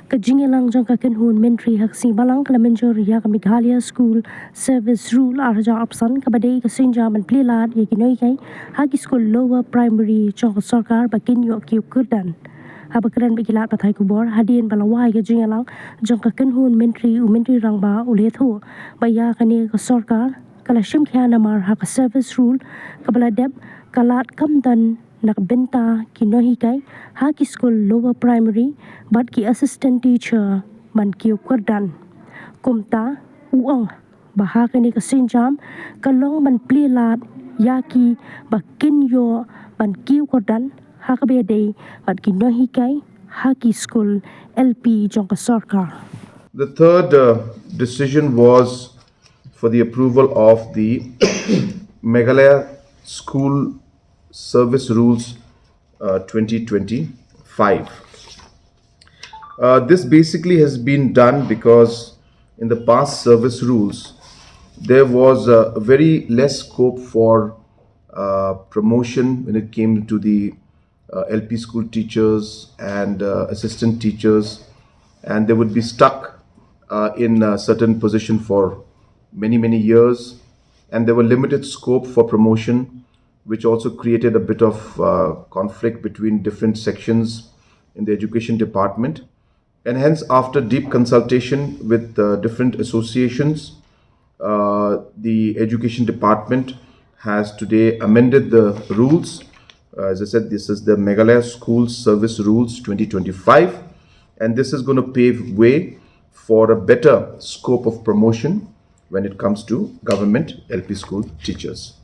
Kajingelang jong ka Kynhun Myntri hak sing balang kala mynjur ya ka Meghalaya School Service Rule arja option ka badai ka sinja man plilat ya kinoi kai haki school lower primary jong ka sarkar ba kinyo kiew kyrdan habakran bikilat pathai kubor hadin balawai ka jingelang jong ka Kynhun Myntri u Myntri rangba uletho ba ya kani ka sarkar kala shim khya namar hak service rule kabala deb kalat kamdan nakbenta kinohikai haki school lower primary but ki assistant teacher man kiew kyrdan kumta uang bahakani ka sinjam kalong man plilat yaki bakin yo man kiew kyrdan hakabede but kinohikai haki school LP jong ka sarkar. The third decision was for the approval of the Meghalaya School Service Rules 2025. This basically has been done because in the past service rules, there was a very less scope for promotion when it came to the LP school teachers and assistant teachers, and they would be stuck in a certain position for many years, and there were limited scope for promotion, which also created a bit of conflict between different sections in the education department. And hence, after deep consultation with different associations, the education department has today amended the rules. As I said, this is the Meghalaya School Service Rules 2025, and this is going to pave way for a better scope of promotion when it comes to government LP school teachers.